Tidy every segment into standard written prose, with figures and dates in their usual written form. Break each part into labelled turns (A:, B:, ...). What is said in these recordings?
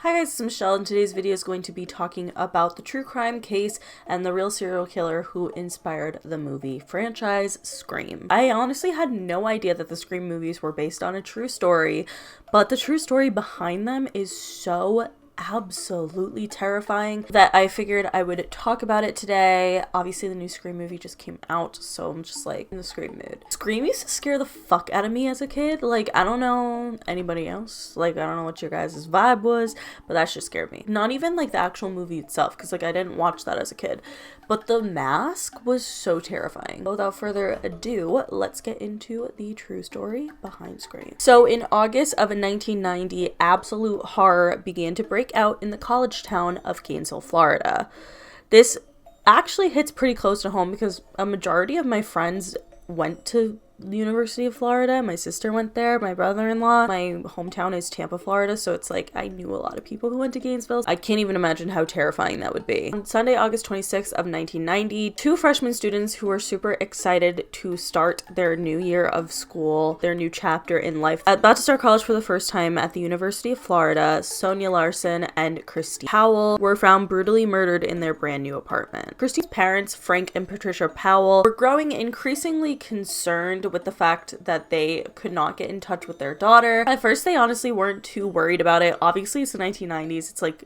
A: Hi guys, it's Michelle, and today's video is going to be talking about the true crime case and the real serial killer who inspired the movie franchise Scream. I honestly had no idea that the Scream movies were based on a true story, but the true story behind them is so absolutely terrifying that I figured I would talk about it today. Obviously the new Scream movie just came out, so I'm just like in the Scream mood. Scream used to scare the fuck out of me as a kid. Like, I don't know anybody else, like I don't know what your guys' vibe was, but that shit scared me. Not even like the actual movie itself, because like I didn't watch that as a kid, but the mask was so terrifying. Without further ado, let's get into the true story behind Scream. So in August of 1990, absolute horror began to break out in the college town of Gainesville, Florida. This actually hits pretty close to home because a majority of my friends went to the University of Florida. My sister went there, my brother-in-law. My hometown is Tampa, Florida, so it's like I knew a lot of people who went to Gainesville. I can't even imagine how terrifying that would be. On Sunday, August 26th of 1990, two freshman students who were super excited to start their new year of school, their new chapter in life, about to start college for the first time at the University of Florida, Sonia Larson and Christine Powell, were found brutally murdered in their brand new apartment. Christine's parents, Frank and Patricia Powell, were growing increasingly concerned with the fact that they could not get in touch with their daughter. At first, they honestly weren't too worried about it. Obviously, it's the 1990s. It's like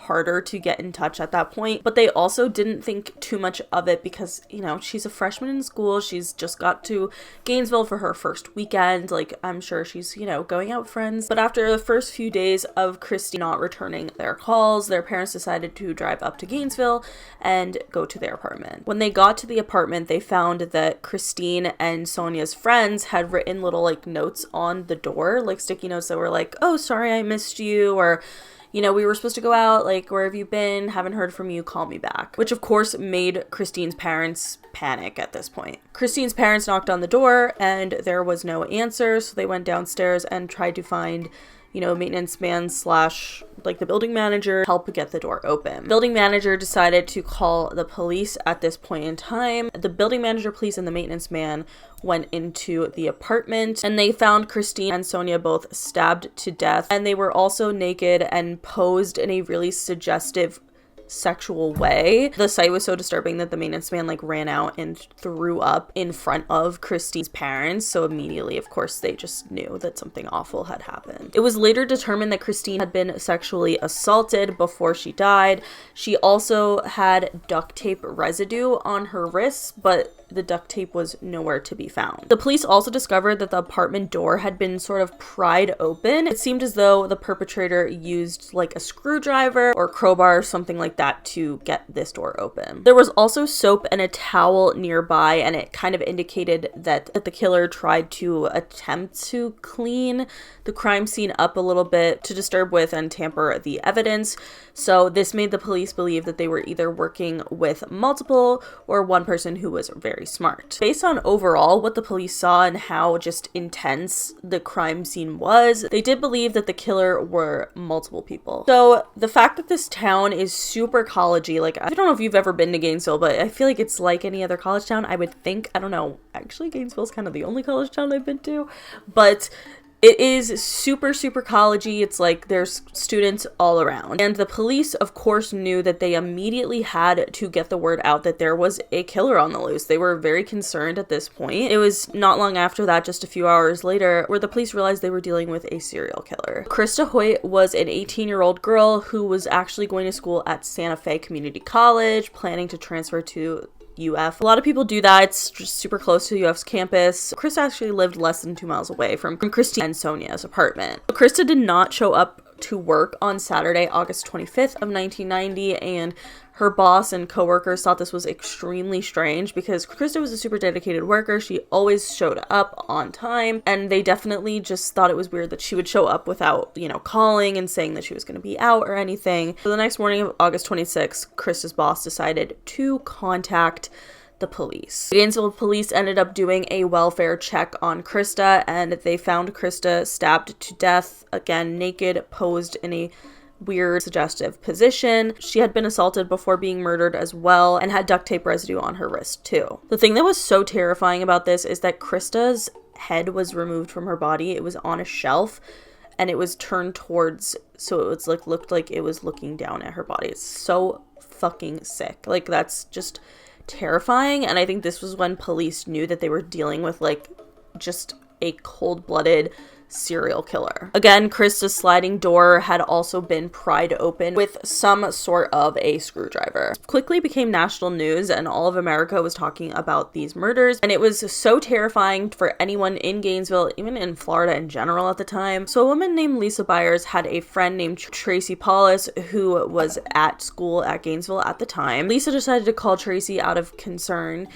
A: harder to get in touch at that point, but they also didn't think too much of it because, you know, she's a freshman in school. She's just got to Gainesville for her first weekend. Like, I'm sure she's, you know, going out with friends. But after the first few days of Christine not returning their calls, their parents decided to drive up to Gainesville and go to their apartment. When they got to the apartment, they found that Christine and Sonia's friends had written little like notes on the door, like sticky notes that were like, "Oh, sorry, I missed you," or, you know, "We were supposed to go out, like, where have you been? Haven't heard from you, call me back." Which of course made Christine's parents panic at this point. Christine's parents knocked on the door and there was no answer, so they went downstairs and tried to find, you know, maintenance man slash like the building manager help get the door open. Building manager decided to call the police at this point in time. The building manager, police, and the maintenance man went into the apartment and they found Christine and Sonia both stabbed to death, and they were also naked and posed in a really suggestive sexual way. The sight was so disturbing that the maintenance man like ran out and threw up in front of Christine's parents, so immediately of course they just knew that something awful had happened. It was later determined that Christine had been sexually assaulted before she died. She also had duct tape residue on her wrists, but the duct tape was nowhere to be found. The police also discovered that the apartment door had been sort of pried open. It seemed as though the perpetrator used like a screwdriver or crowbar or something like that to get this door open. There was also soap and a towel nearby, and it kind of indicated that the killer tried to attempt to clean the crime scene up a little bit to disturb with and tamper the evidence. So this made the police believe that they were either working with multiple or one person who was very smart. Based on overall what the police saw and how just intense the crime scene was, they did believe that the killer were multiple people. So the fact that this town is super collegey, like I don't know if you've ever been to Gainesville, but I feel like it's like any other college town, I would think. I don't know. Actually, Gainesville's kind of the only college town I've been to, but it is super, super collegey. It's like there's students all around. And the police, of course, knew that they immediately had to get the word out that there was a killer on the loose. They were very concerned at this point. It was not long after that, just a few hours later, where the police realized they were dealing with a serial killer. Krista Hoyt was an 18-year-old girl who was actually going to school at Santa Fe Community College, planning to transfer to UF. A lot of people do that. It's just super close to UF's campus. Krista actually lived less than 2 miles away from Christine and Sonia's apartment. Krista did not show up to work on Saturday, August 25th of 1990, and her boss and coworkers thought this was extremely strange because Krista was a super dedicated worker. She always showed up on time, and they definitely just thought it was weird that she would show up without, you know, calling and saying that she was going to be out or anything. So the next morning of August 26th, Krista's boss decided to contact the police. The Gainesville police ended up doing a welfare check on Krista, and they found Krista stabbed to death, again naked, posed in a weird, suggestive position. She had been assaulted before being murdered as well and had duct tape residue on her wrist too. The thing that was so terrifying about this is that Krista's head was removed from her body. It was on a shelf, and it was turned towards, so it was like, looked like it was looking down at her body. It's so fucking sick. Like, that's just terrifying. And I think this was when police knew that they were dealing with like just a cold-blooded serial killer. Again, Krista's sliding door had also been pried open with some sort of a screwdriver. It quickly became national news, and all of America was talking about these murders, and it was so terrifying for anyone in Gainesville, even in Florida in general at the time. So a woman named Lisa Byers had a friend named Tracy Paulus who was at school at Gainesville at the time. Lisa decided to call Tracy out of concern,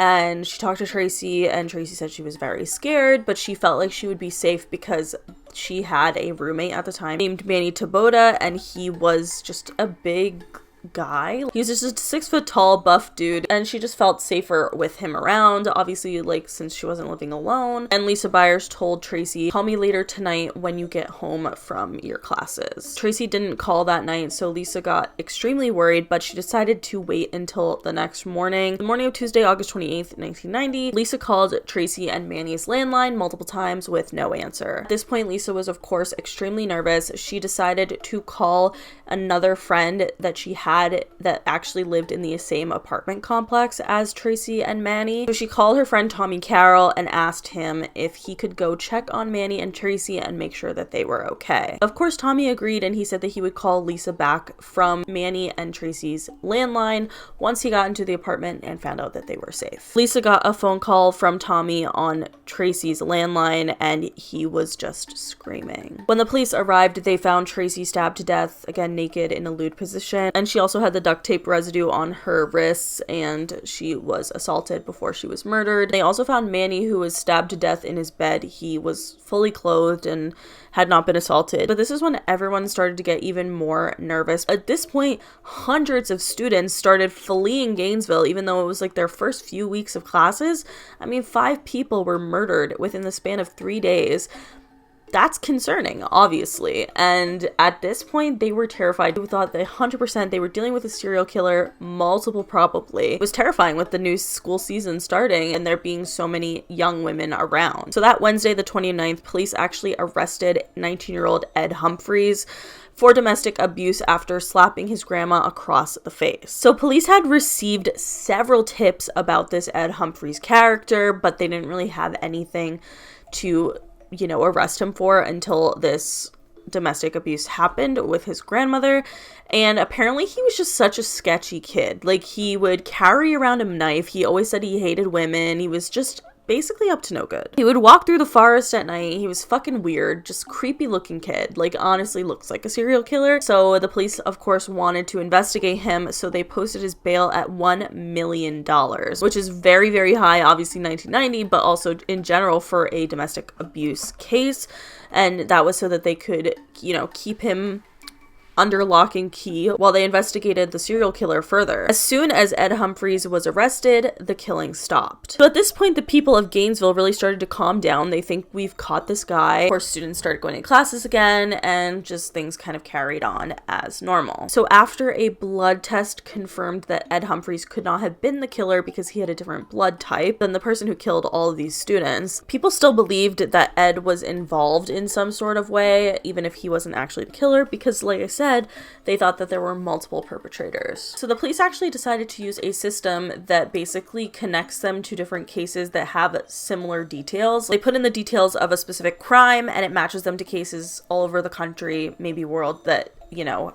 A: and she talked to Tracy, and Tracy said she was very scared, but she felt like she would be safe because she had a roommate at the time named Manny Taboda, and he was just a big guy. He was just a 6 foot tall buff dude, and she just felt safer with him around, obviously, like, since she wasn't living alone. And Lisa Byers told Tracy, "Call me later tonight when you get home from your classes." Tracy didn't call that night, so Lisa got extremely worried, but she decided to wait until the next morning. The morning of Tuesday, August 28th, 1990, Lisa called Tracy and Manny's landline multiple times with no answer. At this point, Lisa was, of course, extremely nervous. She decided to call another friend that she had that actually lived in the same apartment complex as Tracy and Manny. So she called her friend Tommy Carroll and asked him if he could go check on Manny and Tracy and make sure that they were okay. Of course, Tommy agreed, and he said that he would call Lisa back from Manny and Tracy's landline once he got into the apartment and found out that they were safe. Lisa got a phone call from Tommy on Tracy's landline, and he was just screaming. When the police arrived, they found Tracy stabbed to death, again naked in a lewd position, and she also had the duct tape residue on her wrists, and she was assaulted before she was murdered. They also found Manny, who was stabbed to death in his bed. He was fully clothed and had not been assaulted. But this is when everyone started to get even more nervous. At this point, hundreds of students started fleeing Gainesville, even though it was like their first few weeks of classes. I mean, 5 people were murdered within the span of 3 days. That's concerning, obviously. And at this point, they were terrified. They thought that 100% they were dealing with a serial killer, multiple probably. It was terrifying with the new school season starting and there being so many young women around. So that Wednesday, the 29th, police actually arrested 19-year-old Ed Humphreys for domestic abuse after slapping his grandma across the face. So police had received several tips about this Ed Humphreys character, but they didn't really have anything to arrest him for until this domestic abuse happened with his grandmother. And apparently he was just such a sketchy kid. Like, he would carry around a knife. He always said he hated women. He was just basically up to no good. He would walk through the forest at night. He was fucking weird, just creepy looking kid. Like, honestly looks like a serial killer. So the police, of course, wanted to investigate him, so they posted his bail at $1 million, which is very, very high, obviously 1990, but also in general for a domestic abuse case. And that was so that they could, keep him under lock and key while they investigated the serial killer further. As soon as Ed Humphreys was arrested, the killing stopped. So at this point, the people of Gainesville really started to calm down. They think, we've caught this guy. Of course, students started going to classes again, and just things kind of carried on as normal. So after a blood test confirmed that Ed Humphreys could not have been the killer because he had a different blood type than the person who killed all of these students, people still believed that Ed was involved in some sort of way, even if he wasn't actually the killer, because like I said, they thought that there were multiple perpetrators. So the police actually decided to use a system that basically connects them to different cases that have similar details. They put in the details of a specific crime, and it matches them to cases all over the country, maybe world, that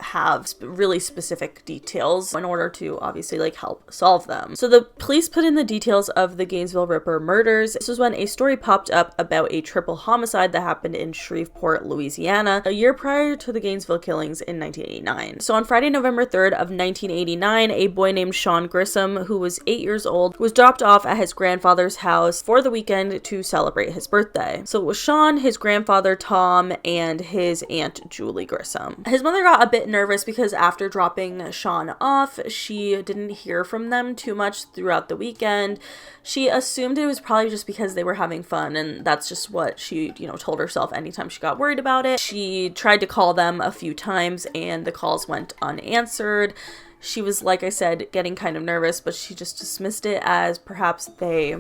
A: have really specific details in order to obviously help solve them. So the police put in the details of the Gainesville Ripper murders. This was when a story popped up about a triple homicide that happened in Shreveport, Louisiana, a year prior to the Gainesville killings in 1989. So on Friday, November 3rd of 1989, a boy named Sean Grissom, who was 8 years old, was dropped off at his grandfather's house for the weekend to celebrate his birthday. So it was Sean, his grandfather Tom, and his aunt Julie Grissom. His mother got a bit nervous because after dropping Sean off, she didn't hear from them too much throughout the weekend. She assumed it was probably just because they were having fun, and that's just what she, told herself anytime she got worried about it. She tried to call them a few times, and the calls went unanswered. She was, like I said, getting kind of nervous, but she just dismissed it as perhaps they,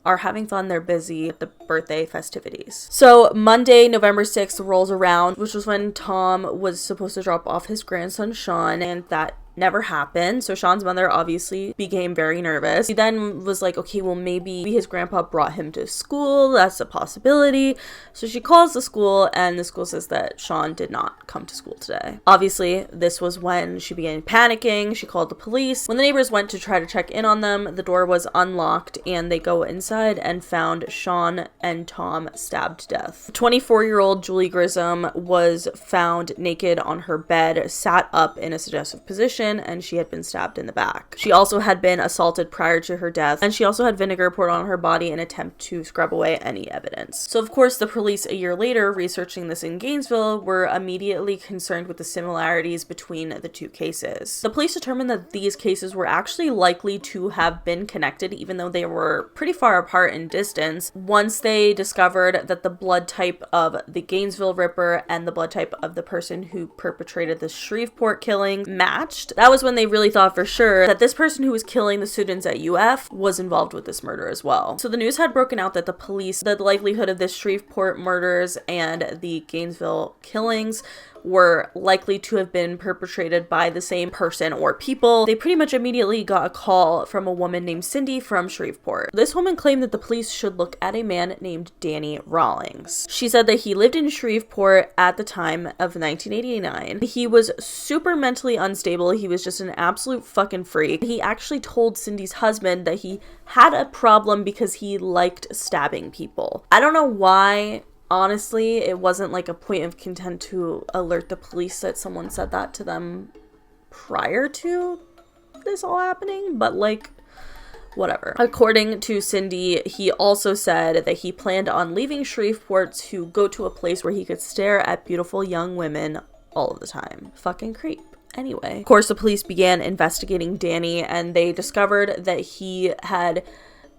A: are having fun. They're busy at the birthday festivities. So Monday, November 6th rolls around, which was when Tom was supposed to drop off his grandson, Sean, and that never happened. So Sean's mother obviously became very nervous. He then was like, okay, well, maybe his grandpa brought him to school. That's a possibility. So she calls the school, and the school says that Sean did not come to school today. Obviously, this was when she began panicking. She called the police. When the neighbors went to try to check in on them, the door was unlocked, and they go inside and found Sean and Tom stabbed to death. 24-year-old Julie Grissom was found naked on her bed, sat up in a suggestive position, and she had been stabbed in the back. She also had been assaulted prior to her death, and she also had vinegar poured on her body in an attempt to scrub away any evidence. So of course, the police a year later, researching this in Gainesville, were immediately concerned with the similarities between the two cases. The police determined that these cases were actually likely to have been connected, even though they were pretty far apart in distance, once they discovered that the blood type of the Gainesville Ripper and the blood type of the person who perpetrated the Shreveport killing matched. That was when they really thought for sure that this person who was killing the students at UF was involved with this murder as well. So the news had broken out that the likelihood of the Shreveport murders and the Gainesville killings were likely to have been perpetrated by the same person or people. They pretty much immediately got a call from a woman named Cindy from Shreveport. This woman claimed that the police should look at a man named Danny Rawlings. She said that he lived in Shreveport at the time of 1989. He was super mentally unstable. He was just an absolute fucking freak. He actually told Cindy's husband that he had a problem because he liked stabbing people. I don't know why. Honestly, it wasn't like a point of content to alert the police that someone said that to them prior to this all happening, but like, whatever. According to Cindy, he also said that he planned on leaving Shreveport to go to a place where he could stare at beautiful young women all of the time. Fucking creep. Anyway, of course, the police began investigating Danny, and they discovered that he had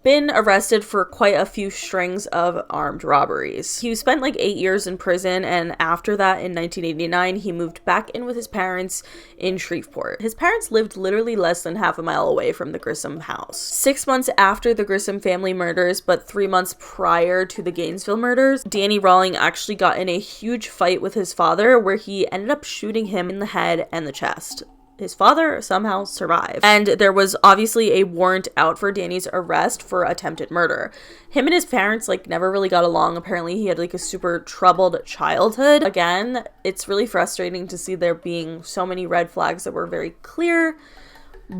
A: been arrested for quite a few strings of armed robberies. He spent like 8 years in prison, and after that, in 1989, he moved back in with his parents in Shreveport. His parents lived literally less than half a mile away from the Grissom house. 6 months after the Grissom family murders, but 3 months prior to the Gainesville murders, Danny Rawlings actually got in a huge fight with his father where he ended up shooting him in the head and the chest. His father somehow survived. And there was obviously a warrant out for Danny's arrest for attempted murder. Him and his parents never really got along. Apparently he had a super troubled childhood. Again, it's really frustrating to see there being so many red flags that were very clear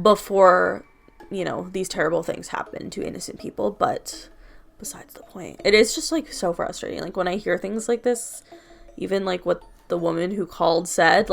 A: before, these terrible things happen to innocent people. But besides the point, it is just so frustrating. When I hear things like this, even what the woman who called said,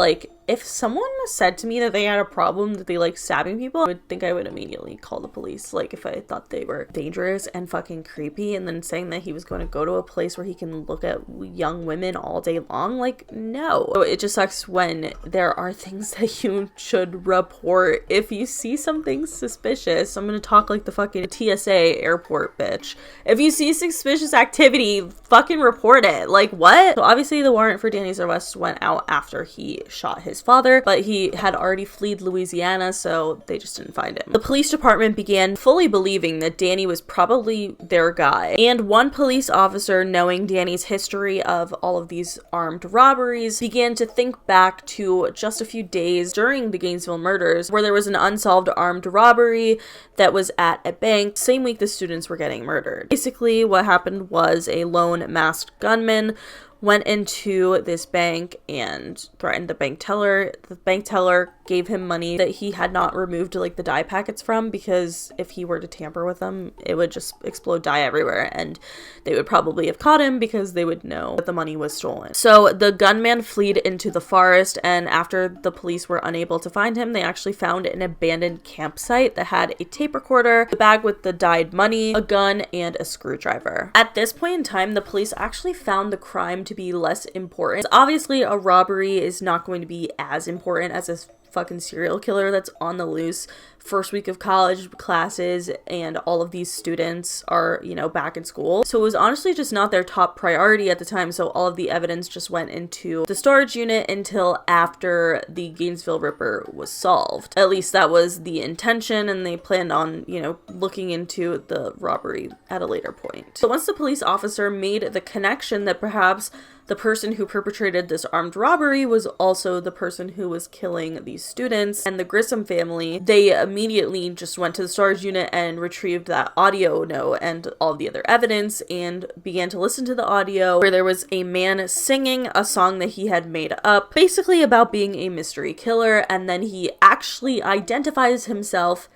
A: if someone said to me that they had a problem that they like stabbing people, I would think I would immediately call the police. If I thought they were dangerous and fucking creepy, and then saying that he was going to go to a place where he can look at young women all day long, no. So it just sucks when there are things that you should report. If you see something suspicious, I'm gonna talk like the fucking TSA airport bitch. If you see suspicious activity, fucking report it. What? So obviously the warrant for Danny's arrest went out after he shot his father, but he had already fled Louisiana, so they just didn't find him. The police department began fully believing that Danny was probably their guy, and one police officer, knowing Danny's history of all of these armed robberies, began to think back to just a few days during the Gainesville murders where there was an unsolved armed robbery that was at a bank same week the students were getting murdered. Basically, what happened was a lone masked gunman went into this bank and threatened the bank teller. The bank teller gave him money that he had not removed the dye packets from, because if he were to tamper with them, it would just explode dye everywhere, and they would probably have caught him because they would know that the money was stolen. So the gunman fled into the forest, and after the police were unable to find him, they actually found an abandoned campsite that had a tape recorder, a bag with the dyed money, a gun, and a screwdriver. At this point in time, the police actually found the crime to be less important. Obviously, a robbery is not going to be as important as a fucking serial killer that's on the loose first week of college classes, and all of these students are, you know, back in school. So it was honestly just not their top priority at the time, so all of the evidence just went into the storage unit until after the Gainesville Ripper was solved. At least that was the intention, and they planned on, you know, looking into the robbery at a later point. So once the police officer made the connection that perhaps the person who perpetrated this armed robbery was also the person who was killing these students and the Grissom family, they immediately just went to the storage unit and retrieved that audio note and all the other evidence and began to listen to the audio, where there was a man singing a song that he had made up, basically about being a mystery killer, and then he actually identifies himself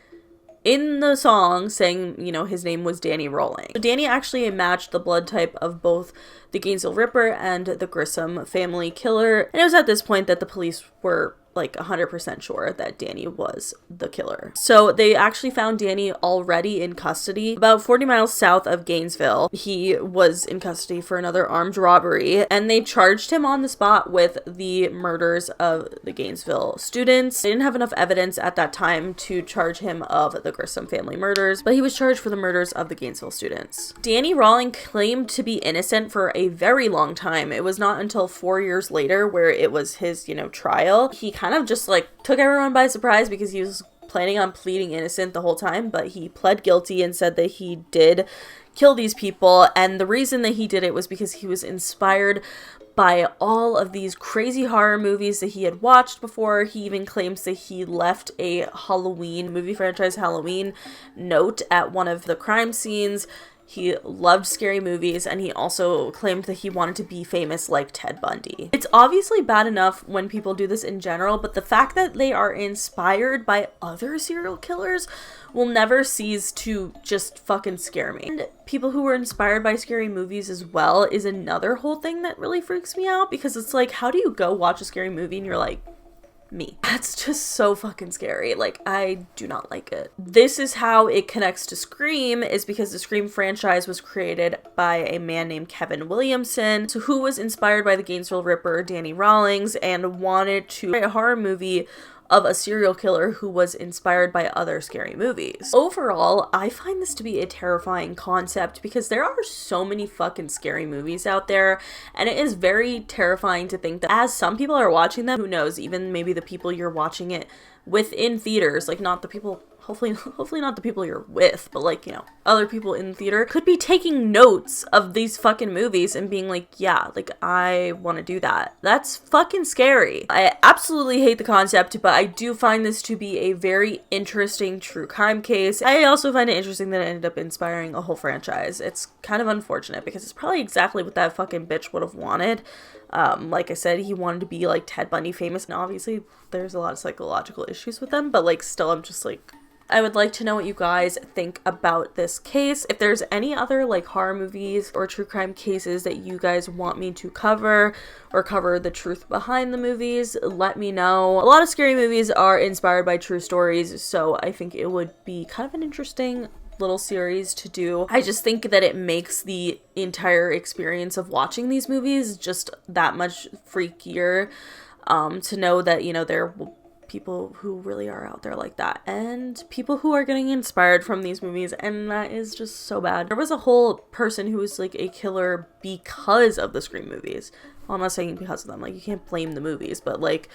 A: in the song saying, you know, his name was Danny Rolling. So Danny actually matched the blood type of both the Gainesville Ripper and the Grissom family killer. And it was at this point that the police were like 100% sure that Danny was the killer. So they actually found Danny already in custody about 40 miles south of Gainesville. He was in custody for another armed robbery, and they charged him on the spot with the murders of the Gainesville students. They didn't have enough evidence at that time to charge him of the Grissom family murders, but he was charged for the murders of the Gainesville students. Danny Rolling claimed to be innocent for a very long time. It was not until 4 years later, where it was his, you know, trial. He kind of just like took everyone by surprise because he was planning on pleading innocent the whole time, but he pled guilty and said that he did kill these people, and the reason that he did it was because he was inspired by all of these crazy horror movies that he had watched before. He even claims that he left a Halloween movie franchise, Halloween, note at one of the crime scenes. He loved scary movies, and he also claimed that he wanted to be famous like Ted Bundy. It's obviously bad enough when people do this in general, but the fact that they are inspired by other serial killers will never cease to just fucking scare me. And people who were inspired by scary movies as well is another whole thing that really freaks me out, because it's like, how do you go watch a scary movie and you're like, me? That's just so fucking scary. Like, I do not like it. This is how it connects to Scream, is because the Scream franchise was created by a man named Kevin Williamson, so who was inspired by the Gainesville Ripper, Danny Rawlings, and wanted to write a horror movie of a serial killer who was inspired by other scary movies. Overall, I find this to be a terrifying concept because there are so many fucking scary movies out there, and it is very terrifying to think that as some people are watching them, who knows, even maybe the people you're watching it within theaters, like not the people, hopefully not the people you're with, but like, you know, other people in the theater could be taking notes of these fucking movies and being like, yeah, like I want to do that. That's fucking scary. I absolutely hate the concept, but I do find this to be a very interesting true crime case. I also find it interesting that it ended up inspiring a whole franchise. It's kind of unfortunate because it's probably exactly what that fucking bitch would have wanted. Like I said, he wanted to be like Ted Bundy famous, and obviously there's a lot of psychological issues with them, but like still I'm just like, I would like to know what you guys think about this case. If there's any other like horror movies or true crime cases that you guys want me to cover, or cover the truth behind the movies, let me know. A lot of scary movies are inspired by true stories, so I think it would be kind of an interesting little series to do. I just think that it makes the entire experience of watching these movies just that much freakier, to know that, you know, there will people who really are out there like that, and people who are getting inspired from these movies, and that is just so bad. There was a whole person who was like a killer because of the Scream movies. Well, I'm not saying because of them, like you can't blame the movies, but like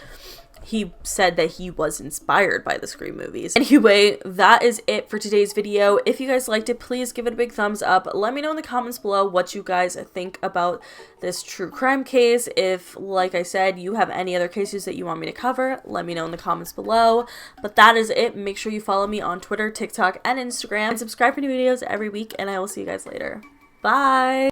A: he said that he was inspired by the Scream movies. Anyway, that is it for today's video. If you guys liked it, please give it a big thumbs up. Let me know in the comments below what you guys think about this true crime case. If, like I said, you have any other cases that you want me to cover, let me know in the comments below. But that is it. Make sure you follow me on Twitter, TikTok, and Instagram, and subscribe for new videos every week, and I will see you guys later. Bye!